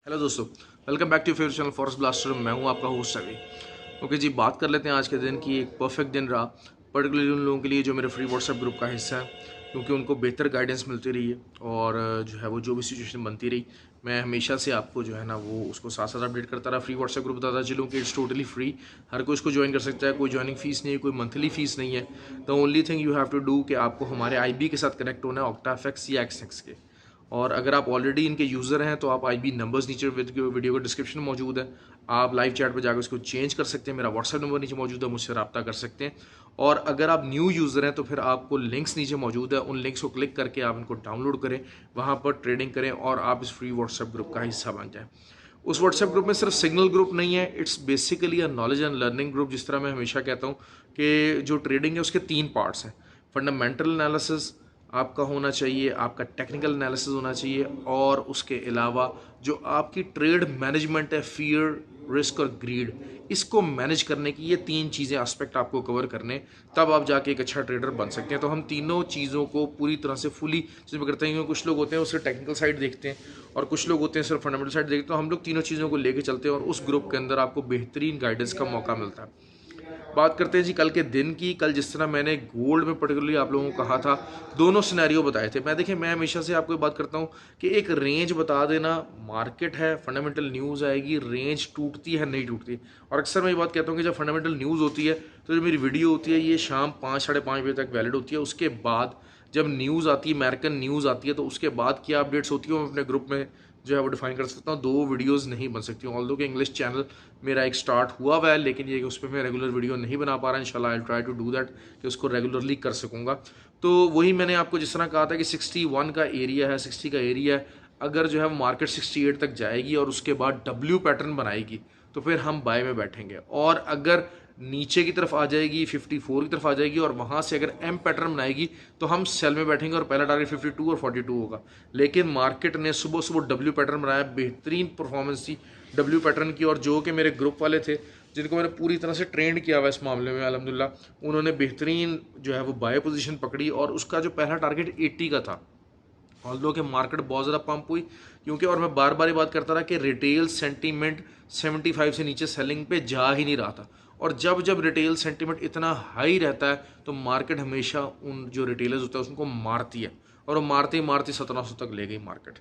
Hello दोस्तों, welcome back to favourite channel forest blaster. मैं हूं आपका होस्ट अभी। ओके जी, बात कर लेते हैं आज के दिन की। एक परफेक्ट दिन रहा पर्टिकुलरली उन लोगों के लिए जो मेरे फ्री व्हाट्सएप ग्रुप का हिस्सा है, क्योंकि उनको बेहतर गाइडेंस मिलती रही है और जो है वो जो भी सिचुएशन बनती रही, मैं हमेशा से आपको जो है ना वो उसको साथ साथ अपडेट करता रहा। फ्री व्हाट्सएप ग्रुप बताता चलूँ कि इट्स टोटली फ्री, हर कोई इसको ज्वाइन कर सकता है, कोई ज्वाइनिंग फीस नहीं है, कोई मंथली फीस नहीं है। The only thing you have to do कि आपको हमारे आईबी के साथ कनेक्ट होना है, ऑक्टाफेक्स या एक्सएक्स के। और अगर आप ऑलरेडी इनके यूज़र हैं तो आप आईबी नंबर्स नीचे वीडियो का डिस्क्रिप्शन में मौजूद है, आप लाइव चैट पर जाकर उसको चेंज कर सकते हैं। मेरा व्हाट्सएप नंबर नीचे मौजूद है, मुझसे रब्ता कर सकते हैं। और अगर आप न्यू यूज़र हैं तो फिर आपको लिंक्स नीचे मौजूद है, उन लिंक्स को क्लिक करके आप इनको डाउनलोड करें, वहाँ पर ट्रेडिंग करें और आप इस फ्री व्हाट्सएप ग्रुप का हिस्सा बन जाएँ। उस व्हाट्सएप ग्रुप में सिर्फ सिग्नल ग्रुप नहीं है, it's basically a knowledge and learning group. जिस तरह मैं हमेशा कहता हूँ कि जो ट्रेडिंग है उसके 3 पार्ट्स हैं। फंडामेंटल एनालिसिस आपका होना चाहिए, आपका टेक्निकल एनालिसिस होना चाहिए, और उसके अलावा जो आपकी ट्रेड मैनेजमेंट है, फियर, रिस्क और ग्रीड, इसको मैनेज करने की ये 3 चीज़ें एस्पेक्ट आपको कवर करने, तब आप जाके एक अच्छा ट्रेडर बन सकते हैं। तो हम तीनों चीज़ों को पूरी तरह से फुली जिसमें करते हैं। कुछ लोग होते हैं उससे टेक्निकल साइड देखते हैं और कुछ लोग होते हैं सिर्फ फंडामेंटल साइड देखते हैं। तो हम लोग तीनों चीज़ों को लेके चलते हैं और उस ग्रुप के अंदर आपको बेहतरीन गाइडेंस का मौका मिलता है। बात करते हैं जी कल के दिन की। कल जिस तरह मैंने गोल्ड में पर्टिकुलरली आप लोगों को कहा था, दोनों सिनेरियो बताए थे। मैं हमेशा से आपको बात करता हूँ कि एक रेंज बता देना, मार्केट है, फंडामेंटल न्यूज़ आएगी, रेंज टूटती है नहीं टूटती। और अक्सर मैं ये बात कहता हूँ कि जब फंडामेंटल न्यूज़ होती है तो जो मेरी वीडियो होती है ये शाम 5 साढ़े 5 बजे तक वैलिड होती है। उसके बाद जब न्यूज़ आती है, अमेरिकन न्यूज़ आती है, तो उसके बाद क्या अपडेट्स होती है मैं अपने ग्रुप में जो है वो डिफाइन कर सकता हूँ। 2 वीडियोस नहीं बन सकती। ऑल्दो कि इंग्लिश चैनल मेरा एक स्टार्ट हुआ हुआ है, लेकिन ये कि उस पर मैं रेगुलर वीडियो नहीं बना पा रहा। इंशाल्लाह I try to do that कि उसको रेगुलरली कर सकूँगा। तो वही मैंने आपको जिस तरह कहा था कि 61 का एरिया है, 60 का एरिया है। अगर जो है मार्केट 68 तक जाएगी और उसके बाद डब्ल्यू पैटर्न बनाएगी तो फिर हम बाय में बैठेंगे। और अगर नीचे की तरफ आ जाएगी, 54 की तरफ आ जाएगी और वहाँ से अगर एम पैटर्न बनाएगी तो हम सेल में बैठेंगे और पहला टारगेट 52 और 42 होगा। लेकिन मार्केट ने सुबह सुबह डब्ल्यू पैटर्न बनाया, बेहतरीन परफॉर्मेंस थी डब्ल्यू पैटर्न की। और जो कि मेरे ग्रुप वाले थे जिनको मैंने पूरी तरह से ट्रेंड किया हुआ इस मामले में, अल्हम्दुलिल्लाह उन्होंने बेहतरीन जो है वो बाय पोजीशन पकड़ी और उसका जो पहला टारगेट 80 का था। ऑल्दो कि मार्केट बहुत ज़्यादा पंप हुई, क्योंकि और मैं बार बार ये बात करता रहा कि रिटेल सेंटीमेंट 75 से नीचे सेलिंग पे जा ही नहीं रहा था। और जब जब रिटेल सेंटीमेंट इतना हाई रहता है तो मार्केट हमेशा उन जो रिटेलर्स होता है उनको मारती है, और वो मारते ही मारते 1700 तक ले गई मार्केट।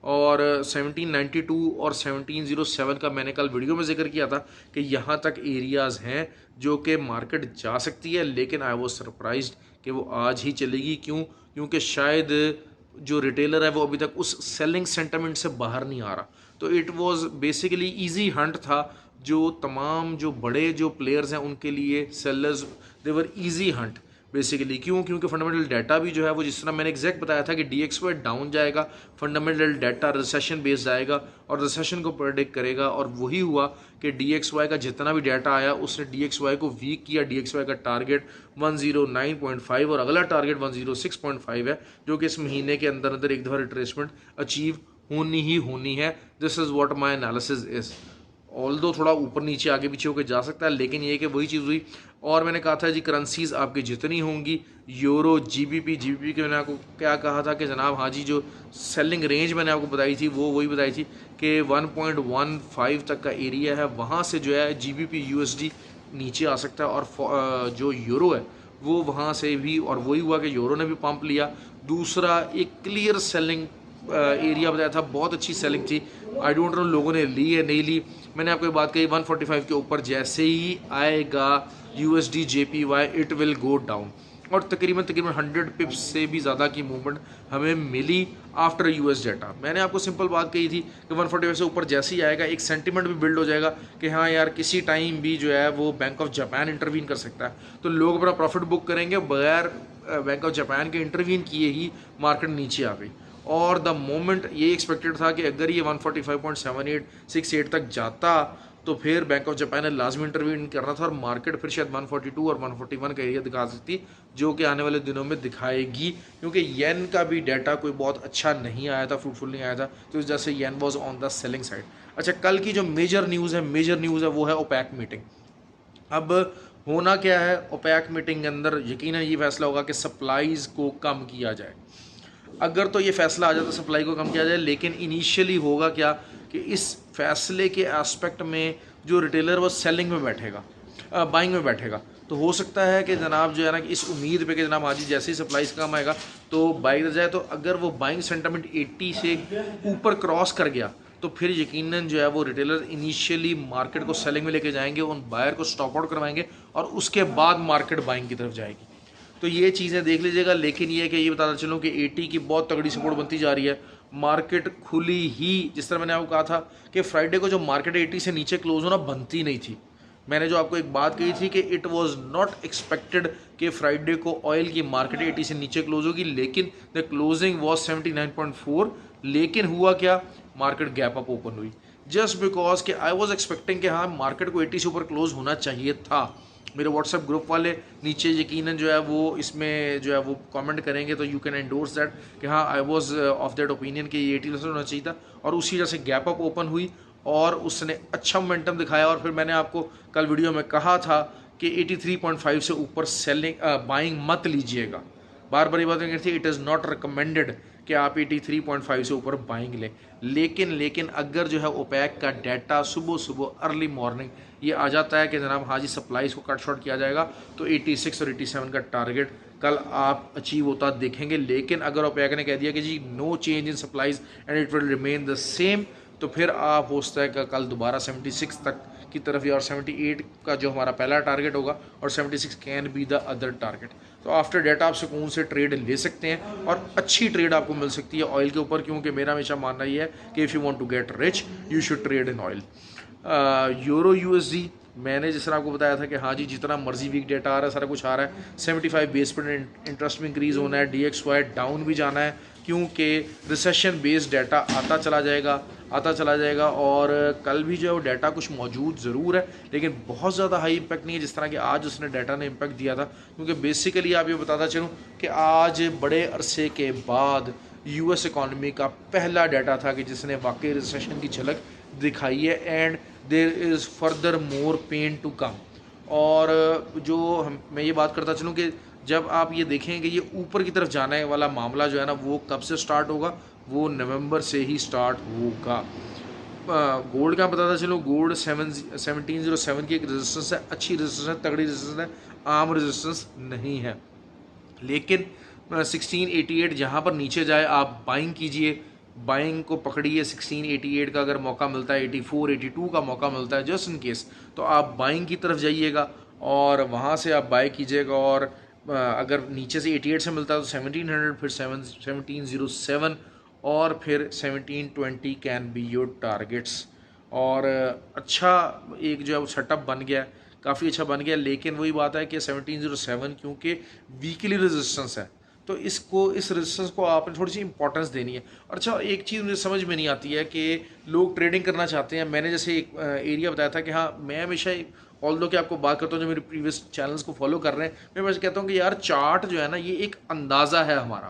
और 1792 और 1707 का मैंने कल वीडियो में जिक्र किया था कि यहाँ तक एरियाज़ हैं जो कि मार्केट जा सकती है। लेकिन आई वॉज सरप्राइज्ड कि वो आज ही चलेगी। क्यों? क्योंकि शायद जो रिटेलर है वो अभी तक उस सेलिंग सेंटिमेंट से बाहर नहीं आ रहा। तो it was basically easy Hunt था। जो तमाम जो बड़े जो प्लेयर्स हैं उनके लिए sellers they were easy Hunt basically. क्यों? क्योंकि फंडामेंटल डाटा भी जो है वो जिस तरह मैंने एग्जैक्ट बताया था कि DXY डाउन जाएगा, फंडामेंटल डाटा रिसेशन बेस्ड आएगा और रिसेशन को प्रेडिक्ट करेगा। और वही हुआ कि DXY का जितना भी डाटा आया उसने DXY को वीक किया। DXY का टारगेट 109.5 और अगला टारगेट 106.5 है, जो कि इस महीने के अंदर अंदर एक दफ़ा रिट्रेसमेंट अचीव होनी ही होनी है। This is what my analysis is. Although थोड़ा ऊपर नीचे आगे पीछे होकर जा सकता है, लेकिन ये कि वही चीज़ हुई। और मैंने कहा था जी करेंसीज आपकी जितनी होंगी, यूरो, GBP के मैंने आपको क्या कहा था कि जनाब हाँ जी, जो सेलिंग रेंज मैंने आपको बताई थी वो वही बताई थी कि 1.15 तक का एरिया है, वहाँ से जो है GBP USD नीचे आ सकता है। और जो यूरो है वो वहाँ से भी, और वही हुआ कि यूरो ने भी पंप लिया। दूसरा एक क्लियर सेलिंग एरिया बताया था, बहुत अच्छी सेलिंग थी। आई डोंट नो लोगों ने ली है नहीं ली। मैंने आपको एक बात कही, 145 के ऊपर जैसे ही आएगा USD JPY it will go down. और तकरीबन 100 पिप्स से भी ज़्यादा की मूवमेंट हमें मिली आफ्टर US डाटा। मैंने आपको सिंपल बात कही थी कि 145 से ऊपर जैसे ही आएगा एक सेंटिमेंट भी बिल्ड हो जाएगा कि हाँ यार किसी टाइम भी जो है वो बैंक ऑफ जापान इंटरवीन कर सकता है। तो लोग अपना प्रॉफिट बुक करेंगे बगैर बैंक ऑफ जापान के इंटरवीन किए ही मार्केट नीचे आ गई। और द मोमेंट ये एक्सपेक्टेड था कि अगर ये 145.7868 तक जाता तो फिर बैंक ऑफ जापान ने लाजमी इंटरवीन करना था और मार्केट फिर शायद 142 और 141 का एरिया दिखा सकती, जो कि आने वाले दिनों में दिखाएगी। क्योंकि येन का भी डाटा कोई बहुत अच्छा नहीं आया था, फ्रूटफुल नहीं आया था, तो इस वजह से yen was on the selling side. अच्छा, कल की जो मेजर न्यूज़ है वो है ओपेक मीटिंग। अब होना क्या है, ओपेक मीटिंग के अंदर यकीनन ये फैसला होगा कि सप्लाईज़ को कम किया जाए। अगर तो ये फैसला आ जाता सप्लाई को कम किया जाए, लेकिन इनिशियली होगा क्या कि इस फैसले के एस्पेक्ट में जो रिटेलर वो सेलिंग में बैठेगा, बाइंग में बैठेगा। तो हो सकता है कि जनाब जो है ना कि इस उम्मीद पे कि जनाब हाँ जी जैसे ही सप्लाईज कम आएगा तो बाइंग जाए, तो अगर वो बाइंग सेंटामेंट 80 से ऊपर क्रॉस कर गया तो फिर यकीनन जो है वो रिटेलर इनिशियली मार्केट को सेलिंग में लेके जाएंगे, उन बायर को स्टॉप आउट करवाएंगे और उसके बाद मार्केट बाइंग की तरफ जाएगी। तो ये चीज़ें देख लीजिएगा। लेकिन ये कि ये बताना चलूँ कि 80 की बहुत तगड़ी सपोर्ट बनती जा रही है। मार्केट खुली ही, जिस तरह मैंने आपको कहा था कि फ्राइडे को जो मार्केट 80 से नीचे क्लोज होना बनती नहीं थी, मैंने जो आपको एक बात कही थी कि इट वाज नॉट एक्सपेक्टेड कि फ्राइडे को ऑयल की मार्केट 80 से नीचे क्लोज होगी, लेकिन द क्लोजिंग वाज 79.4। लेकिन हुआ क्या, मार्केट गैप अप ओपन हुई, जस्ट बिकॉज कि आई वाज एक्सपेक्टिंग कि हाँ मार्केट को 80 से ऊपर क्लोज होना चाहिए था। मेरे व्हाट्सएप ग्रुप वाले नीचे यकीनन जो है वो इसमें जो है वो कमेंट करेंगे, तो यू कैन एंडोर्स दैट कि हाँ I was of that opinion कि ये 80% होना चाहिए था। और उसी वजह से गैप अप ओपन हुई और उसने अच्छा मोमेंटम दिखाया। और फिर मैंने आपको कल वीडियो में कहा था कि 83.5 से ऊपर सेलिंग बाइंग मत लीजिएगा। बार बार ये बात कही थी, इट इज़ नॉट रिकमेंडेड कि आप 83.5 से ऊपर बाइंग लें। लेकिन अगर जो है ओपेक का डाटा सुबह सुबह अर्ली मॉर्निंग ये आ जाता है कि जनाब हाँ जी सप्लाईज को कट शॉर्ट किया जाएगा, तो 86 और 87 का टारगेट कल आप अचीव होता देखेंगे। लेकिन अगर ओपेक ने कह दिया कि जी no change in supplies and it will remain the same, तो फिर आप हो सकता है कि कल दोबारा 76 तक की तरफ या और 78 का जो हमारा पहला टारगेट होगा और 76 can be the other target. तो आफ्टर डेटा आप सुकून से ट्रेड ले सकते हैं और अच्छी ट्रेड आपको मिल सकती है ऑयल के ऊपर, क्योंकि मेरा हमेशा मानना ये है कि if you want to get rich you should trade in oil. Euro USD मैंने जिस तरह आपको बताया था कि हाँ जी जितना मर्जी वीक डेटा आ रहा है, सारा कुछ आ रहा है। 75 बेस पर इंटरेस्ट में इंक्रीज़ होना है, DXY डाउन भी जाना है, क्योंकि रिसेशन बेस्ड डाटा आता चला जाएगा। और कल भी जो है वो डाटा कुछ मौजूद ज़रूर है, लेकिन बहुत ज़्यादा हाई इम्पैक्ट नहीं है जिस तरह कि आज उसने डाटा ने इम्पैक्ट दिया था। क्योंकि बेसिकली आप ये बताता चलूँ कि आज बड़े अरसे के बाद US इकॉनमी का पहला डाटा था कि जिसने वाकई रिसेशन की झलक दिखाई है, and there is further more pain to come. और जो मैं ये बात करता चलूँ कि जब आप ये देखेंगे ये ऊपर की तरफ जाने वाला मामला जो है ना वो कब से स्टार्ट होगा, वो नवंबर से ही स्टार्ट होगा। गोल्ड का बताता चलूँ, गोल्ड 1707 की एक रेजिस्टेंस है, अच्छी रेजिस्टेंस है, तगड़ी रेजिस्टेंस है, आम रेजिस्टेंस नहीं है। लेकिन 1688 जहाँ पर नीचे जाए आप बाइंग कीजिए, बाइंग को पकड़िए। 1688 का अगर मौका मिलता है, 84 82 का मौका मिलता है जस्ट इन केस, तो आप बाइंग की तरफ जाइएगा और वहाँ से आप बाय कीजिएगा। और अगर नीचे से 88 से मिलता है तो 1700, फिर 1707 और फिर 1720 कैन बी योर टारगेट्स। और अच्छा एक जो है वो सेटअप बन गया, काफ़ी अच्छा बन गया। लेकिन वही बात है कि 1707 क्योंकि वीकली रेजिस्टेंस है, तो इस रेजिस्टेंस को आपने थोड़ी सी इंपॉर्टेंस देनी है। और अच्छा एक चीज़ मुझे समझ में नहीं आती है कि लोग ट्रेडिंग करना चाहते हैं। मैंने जैसे एक एरिया बताया था कि हाँ मैं हमेशा ऑल्दो कि आपको बात करता हूँ जो मेरे प्रीवियस चैनल्स को फॉलो कर रहे हैं, मैं बस कहता हूँ कि यार चार्ट जो है ना ये एक अंदाज़ा है हमारा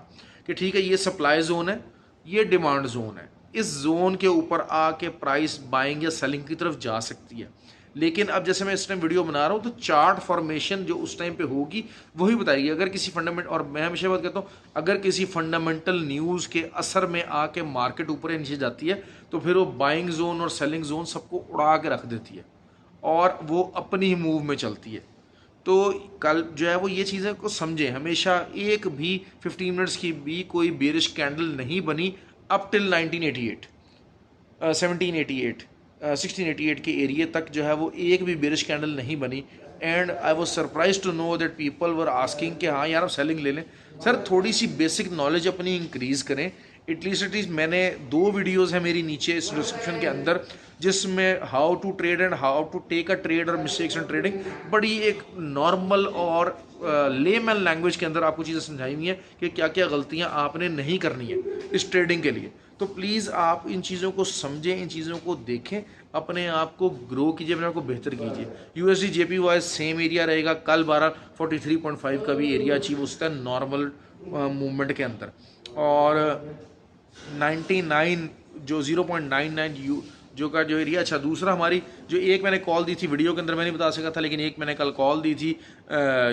कि ठीक है ये सप्लाई जोन है, ये डिमांड जोन है, इस जोन के ऊपर आके प्राइस बाइंग या सेलिंग की तरफ जा सकती है। लेकिन अब जैसे मैं इस टाइम वीडियो बना रहा हूँ तो चार्ट फॉर्मेशन जो उस टाइम पे होगी वही बताएगी। अगर किसी फंडामेंटल, और मैं हमेशा बात कहता हूँ, अगर किसी फंडामेंटल न्यूज़ के असर में आके मार्केट ऊपर या नीचे जाती है तो फिर वो बाइंग जोन और सेलिंग जोन सबको उड़ा के रख देती है और वो अपनी ही मूव में चलती है। तो कल जो है वो ये चीज़ें को समझें, हमेशा एक भी 15 मिनट्स की भी कोई बेरिश कैंडल नहीं बनी अप टिल 1688 के एरिए तक जो है वो एक भी बेरिश कैंडल नहीं बनी। And I was surprise to know that people were asking कि हाँ यार हम सेलिंग ले लें। सर थोड़ी सी बेसिक नॉलेज अपनी इंक्रीज़ करें। एटलीस्ट मैंने 2 वीडियोज़ हैं मेरी नीचे इस डिस्क्रिप्शन के अंदर जिसमें how to trade and how to take a trade और मिस्टेक्स इन ट्रेडिंग बड़ी एक नॉर्मल और लेमैन लैंग्वेज के अंदर आपको चीज़ें समझाई हुई हैं कि क्या क्या गलतियां आपने नहीं करनी है इस ट्रेडिंग के लिए। तो प्लीज़ आप इन चीज़ों को समझें, इन चीज़ों को देखें, अपने आप को ग्रो कीजिए, अपने आप को बेहतर कीजिए। USD JPY सेम एरिया रहेगा, कल 43.5 का भी एरिया अचीव हो सकता है नॉर्मल मूवमेंट के अंदर। और 99 जो 0.99 जो का जो एरिया। अच्छा दूसरा हमारी जो एक मैंने कॉल दी थी वीडियो के अंदर मैं नहीं बता सका था, लेकिन एक मैंने कल कॉल दी थी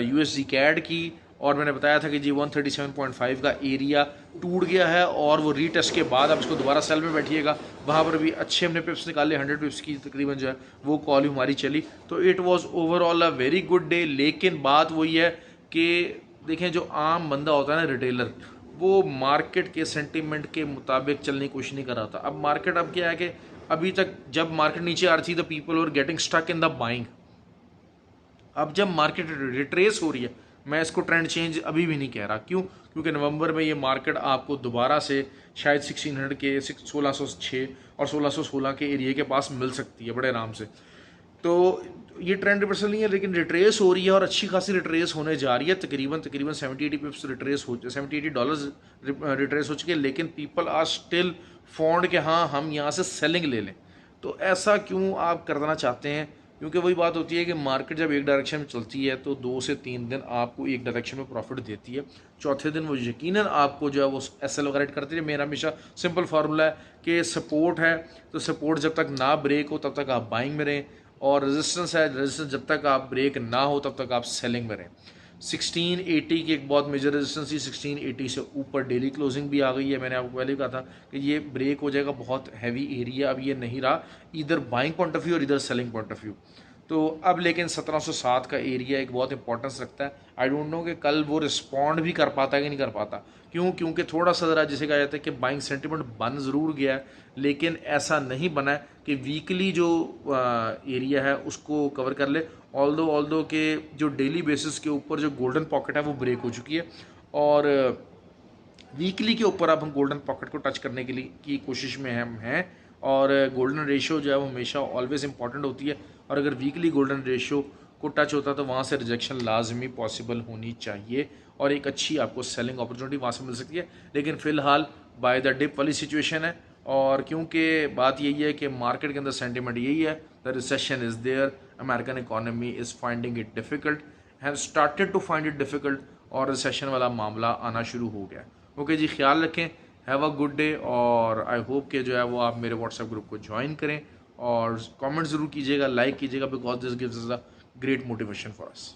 USD CAD की और मैंने बताया था कि जी 137.5 का एरिया टूट गया है और वो रीटेस्ट के बाद आप इसको दोबारा सेल में बैठिएगा। वहाँ पर भी अच्छे हमने पिप्स निकाले, 100 पिप्स की तकरीबन जो है वो कॉल हमारी चली। तो it was overall a very good day. लेकिन बात वही है कि देखें, जो आम बंदा होता है ना, रिटेलर, वो मार्केट के सेंटीमेंट के मुताबिक चलने की कोशिश नहीं कर रहा था। अब मार्केट अब क्या है कि अभी तक जब मार्केट नीचे आ रही थी the people were getting stuck in the buying. अब जब मार्केट रिट्रेस हो रही है, मैं इसको ट्रेंड चेंज अभी भी नहीं कह रहा। क्यों? क्योंकि नवंबर में ये मार्केट आपको दोबारा से शायद 1600 के 1606 और 1616 के एरिया के पास मिल सकती है बड़े आराम से। तो ये ट्रेंड रिवर्सल नहीं है, लेकिन रिट्रेस हो रही है और अच्छी खासी रिट्रेस होने जा रही है। तकरीबन 70-80 पिप्स रिट्रेस हो, $70-80 रिट्रेस हो चुके हैं। लेकिन पीपल आर स्टिल फॉन्ड कि हाँ हम यहाँ से सेलिंग ले लें। तो ऐसा क्यों आप करना चाहते हैं? क्योंकि वही बात होती है कि मार्केट जब एक डायरेक्शन में चलती है तो 2 से 3 दिन आपको एक डायरेक्शन में प्रॉफिट देती है। चौथे दिन वो यकीनन आपको जो है वो एस एल वगैरह करती है। मेरा हमेशा सिंपल फार्मूला है कि सपोर्ट है तो सपोर्ट जब तक ना ब्रेक हो तब तक आप बाइंग में रहें, और रेजिस्टेंस है, रेजिस्टेंस जब तक आप ब्रेक ना हो तब तक आप सेलिंग में रहें। 1680 की एक बहुत मेजर रेजिस्टेंस थी, 1680 से ऊपर डेली क्लोजिंग भी आ गई है। मैंने आपको पहले कहा था कि ये ब्रेक हो जाएगा, बहुत हैवी एरिया अब ये नहीं रहा, इधर बाइंग पॉइंट ऑफ व्यू और इधर सेलिंग पॉइंट ऑफ व्यू। तो अब लेकिन 1707 का एरिया एक बहुत इंपॉर्टेंस रखता है। आई डोंट नो कि कल वो रिस्पॉन्ड भी कर पाता है कि नहीं कर पाता। क्यों? क्योंकि थोड़ा सा ज़रा जिसे कहा जाता है कि बाइंग सेंटीमेंट बन ज़रूर गया है, लेकिन ऐसा नहीं बना है कि वीकली जो एरिया है उसको कवर कर ले। ऑल्दो के जो डेली बेसिस के ऊपर जो गोल्डन पॉकेट है वो ब्रेक हो चुकी है, और वीकली के ऊपर अब हम गोल्डन पॉकेट को टच करने के लिए की कोशिश में हम हैं। और गोल्डन रेशियो जो है वो हमेशा ऑलवेज इंपॉर्टेंट होती है, और अगर वीकली गोल्डन रेशियो को टच होता है तो वहाँ से रिजेक्शन लाजमी पॉसिबल होनी चाहिए और एक अच्छी आपको सेलिंग अपॉर्चुनिटी वहाँ से मिल सकती है। लेकिन फ़िलहाल बाय द डिप वाली सिचुएशन है, और क्योंकि बात यही है कि मार्केट के अंदर सेंटीमेंट यही है, the recession is there, American economy is finding it difficult, have started to find it difficult, और रिसेशन वाला मामला आना शुरू हो गया। ओके जी, ख्याल रखें, हैव अ गुड डे, और आई होप कि जो है वो आप मेरे व्हाट्सएप ग्रुप को ज्वाइन करें और कमेंट ज़रूर कीजिएगा, लाइक कीजिएगा, because this gives us a great motivation for us.